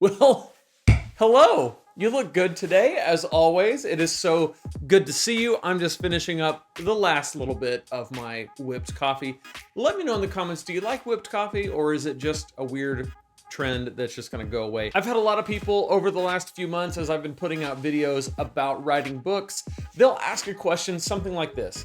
Well, hello. You look good today, as always. It is so good to see you. I'm just finishing up the last little bit of my whipped coffee. Let me know in the comments, do you like whipped coffee, or is it just a weird trend that's just gonna go away? I've had a lot of people over the last few months as I've been putting out videos about writing books. They'll ask a question something like this.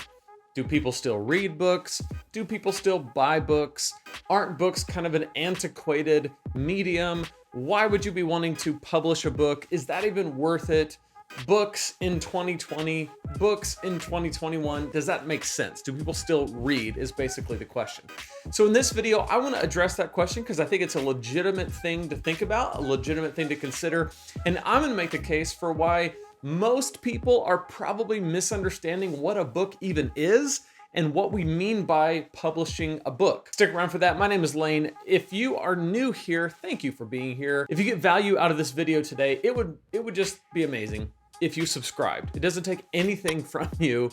Do people still read books? Do people still buy books? Aren't books kind of an antiquated medium? Why would you be wanting to publish a book? Is that even worth it? Books in 2020, books in 2021, does that make sense? Do people still read is basically the question. So in this video, I want to address that question because I think it's a legitimate thing to think about, a legitimate thing to consider. And I'm going to make the case for why most people are probably misunderstanding what a book even is and what we mean by publishing a book. Stick around for that. My name is Lane. If you are new here, thank you for being here. If you get value out of this video today, it would just be amazing if you subscribed. It doesn't take anything from you,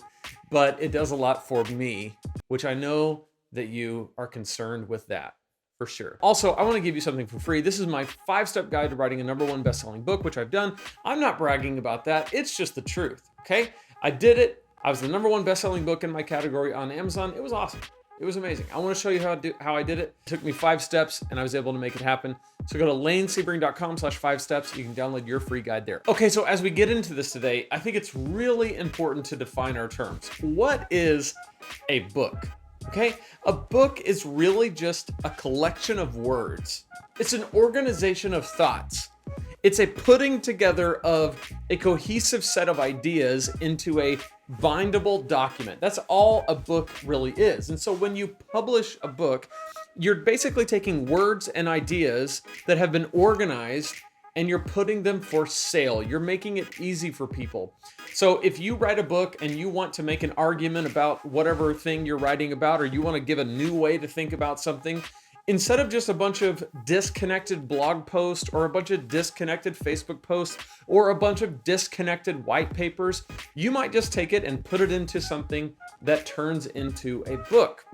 but it does a lot for me, which I know that you are concerned with that. For sure. Also, I want to give you something for free. This is my 5-step guide to writing a #1 best-selling book, which I've done. I'm not bragging about that. It's just the truth, okay? I did it. I was the #1 best-selling book in my category on Amazon. It was awesome. It was amazing. I want to show you how I did it. It took me 5 steps and I was able to make it happen. So go to lanesebring.com/5steps. You can download your free guide there. Okay, so as we get into this today, I think it's really important to define our terms. What is a book? Okay, a book is really just a collection of words. It's an organization of thoughts. It's a putting together of a cohesive set of ideas into a bindable document. That's all a book really is. And so when you publish a book, you're basically taking words and ideas that have been organized and you're putting them for sale. You're making it easy for people. So if you write a book and you want to make an argument about whatever thing you're writing about, or you want to give a new way to think about something, instead of just a bunch of disconnected blog posts or a bunch of disconnected Facebook posts or a bunch of disconnected white papers, you might just take it and put it into something that turns into a book.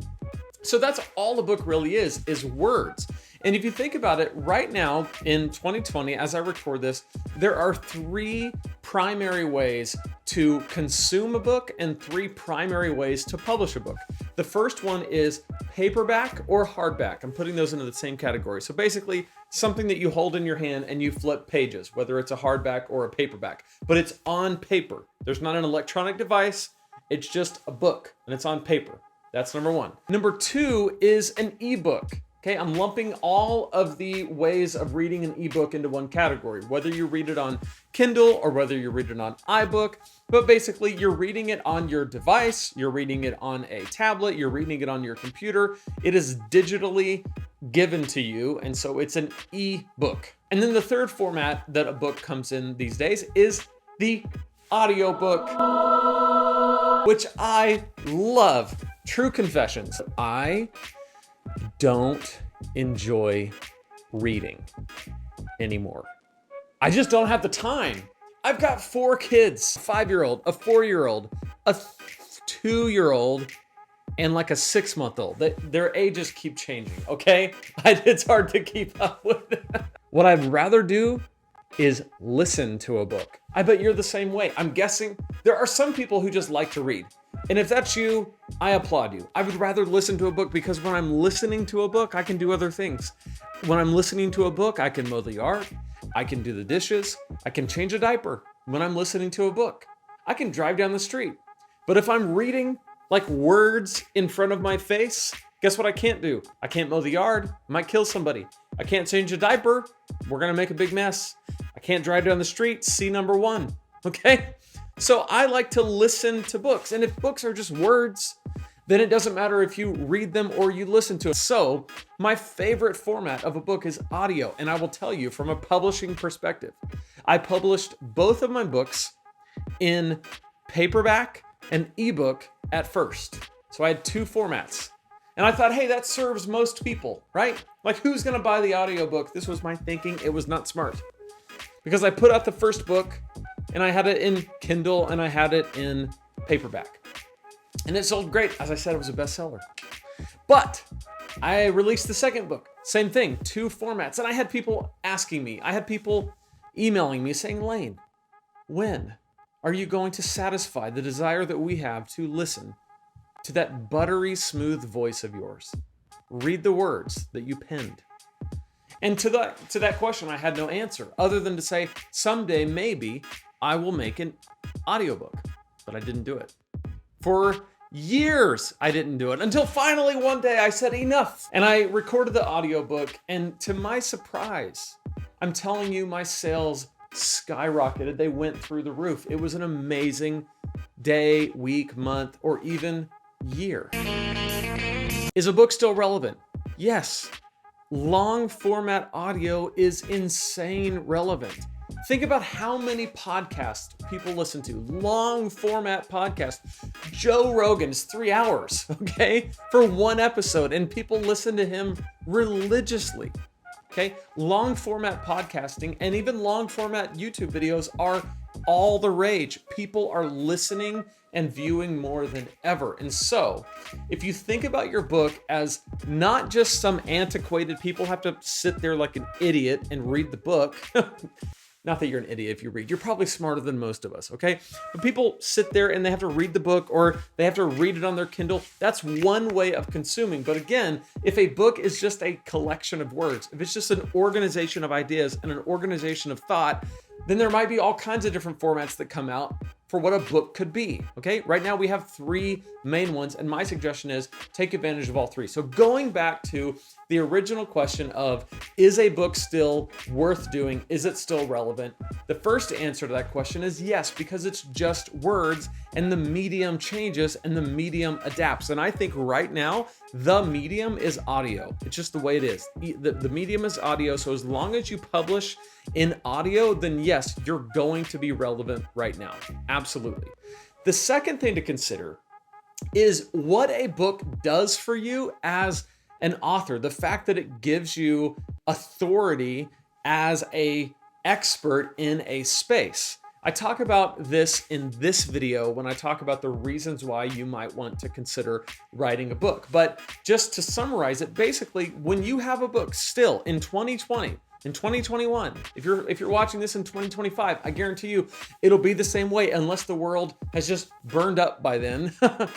So that's all a book really is words. And if you think about it, right now in 2020, as I record this, there are 3 primary ways to consume a book and 3 primary ways to publish a book. The first one is paperback or hardback. I'm putting those into the same category. So basically something that you hold in your hand and you flip pages, whether it's a hardback or a paperback, but it's on paper. There's not an electronic device. It's just a book and it's on paper. That's number 1. Number 2 is an ebook. Okay, I'm lumping all of the ways of reading an ebook into one category, whether you read it on Kindle or whether you read it on iBook, but basically you're reading it on your device, you're reading it on a tablet, you're reading it on your computer. It is digitally given to you, and so it's an ebook. And then the third format that a book comes in these days is the audiobook, which I love. True confessions. I don't enjoy reading anymore. I just don't have the time. I've got 4 kids, a 5-year-old, a 4-year-old, a 2-year-old, and like a 6-month-old. Their ages keep changing, okay? It's hard to keep up with it. What I'd rather do is listen to a book. I bet you're the same way. I'm guessing there are some people who just like to read. And if that's you, I applaud you. I would rather listen to a book because when I'm listening to a book, I can do other things. When I'm listening to a book, I can mow the yard, I can do the dishes, I can change a diaper. When I'm listening to a book, I can drive down the street. But if I'm reading like words in front of my face, guess what I can't do? I can't mow the yard, I might kill somebody. I can't change a diaper, we're gonna make a big mess. I can't drive down the street, see number 1, okay? So I like to listen to books. And if books are just words, then it doesn't matter if you read them or you listen to it. So my favorite format of a book is audio. And I will tell you from a publishing perspective, I published both of my books in paperback and ebook at first. So I had 2 formats. And I thought, hey, that serves most people, right? Like, who's gonna buy the audiobook? This was my thinking. It was not smart. Because I put out the first book and I had it in Kindle and I had it in paperback. And it sold great. As I said, it was a bestseller. But I released the second book, same thing, 2 formats. And I had people asking me, I had people emailing me saying, Lane, when are you going to satisfy the desire that we have to listen to that buttery smooth voice of yours? Read the words that you penned. And to that question, I had no answer other than to say, someday maybe I will make an audiobook, but I didn't do it. For years, I didn't do it until finally one day I said enough. And I recorded the audiobook, and to my surprise, I'm telling you, my sales skyrocketed. They went through the roof. It was an amazing day, week, month, or even year. Is a book still relevant? Yes. Long format audio is insane relevant. Think about how many podcasts people listen to. Long format podcasts. Joe Rogan's 3 hours, okay, for one episode, and people listen to him religiously. Okay, long format podcasting and even long format YouTube videos are all the rage. People are listening and viewing more than ever. And so, if you think about your book as not just some antiquated, people have to sit there like an idiot and read the book. Not that you're an idiot if you read. You're probably smarter than most of us, okay? But people sit there and they have to read the book or they have to read it on their Kindle. That's one way of consuming. But again, if a book is just a collection of words, if it's just an organization of ideas and an organization of thought, then there might be all kinds of different formats that come out for what a book could be, okay? Right now we have 3 main ones, and my suggestion is take advantage of all 3. So going back to the original question of, is a book still worth doing? Is it still relevant? The first answer to that question is yes, because it's just words and the medium changes and the medium adapts. And I think right now, the medium is audio. It's just the way it is. The medium is audio, so as long as you publish in audio, then yes, you're going to be relevant right now. Absolutely. The second thing to consider is what a book does for you as an author. The fact that it gives you authority as an expert in a space. I talk about this in this video when I talk about the reasons why you might want to consider writing a book. But just to summarize it, basically, when you have a book still in 2020, in 2021, if you're watching this in 2025, I guarantee you it'll be the same way unless the world has just burned up by then,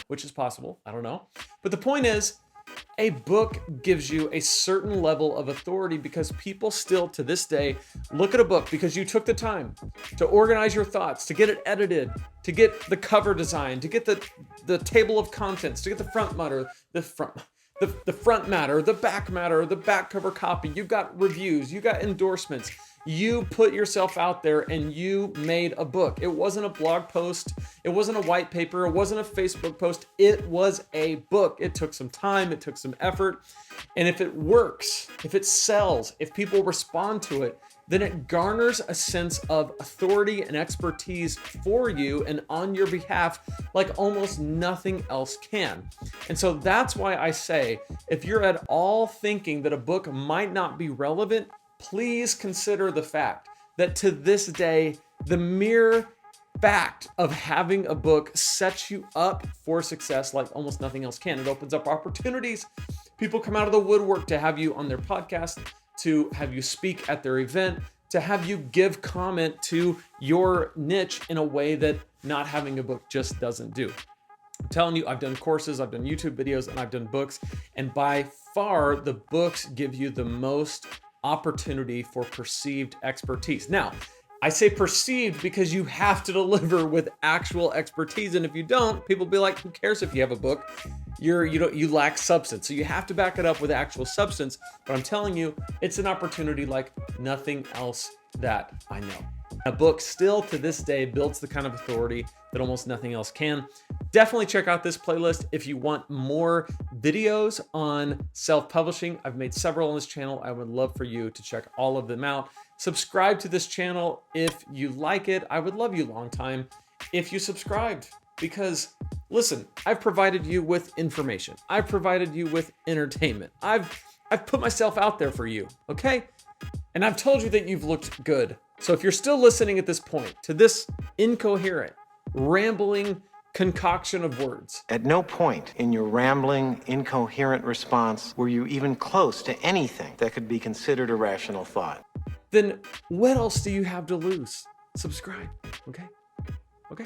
which is possible. I don't know. But the point is, a book gives you a certain level of authority because people still to this day look at a book because you took the time to organize your thoughts, to get it edited, to get the cover design, to get the table of contents, to get the front matter, the front matter, the back cover copy. You got reviews, you got endorsements. You put yourself out there and you made a book. It wasn't a blog post. It wasn't a white paper. It wasn't a Facebook post. It was a book. It took some time. It took some effort. And if it works, if it sells, if people respond to it, then it garners a sense of authority and expertise for you and on your behalf like almost nothing else can. And so that's why I say, if you're at all thinking that a book might not be relevant, please consider the fact that to this day, the mere fact of having a book sets you up for success like almost nothing else can. It opens up opportunities. People come out of the woodwork to have you on their podcast, to have you speak at their event, to have you give comment to your niche in a way that not having a book just doesn't do. I'm telling you, I've done courses, I've done YouTube videos, and I've done books. And by far, the books give you the most opportunity for perceived expertise. Now, I say perceived because you have to deliver with actual expertise. And if you don't, people be like, who cares if you have a book? You lack substance. So you have to back it up with actual substance. But I'm telling you, it's an opportunity like nothing else that I know. A book still to this day builds the kind of authority that almost nothing else can. Definitely check out this playlist if you want more videos on self-publishing. I've made several on this channel. I would love for you to check all of them out. Subscribe to this channel if you like it. I would love you long time if you subscribed, because listen, I've provided you with information. I've provided you with entertainment. I've put myself out there for you, okay? And I've told you that you've looked good. So if you're still listening at this point to this incoherent, rambling concoction of words. At no point in your rambling, incoherent response were you even close to anything that could be considered a rational thought. Then what else do you have to lose? Subscribe, okay? Okay?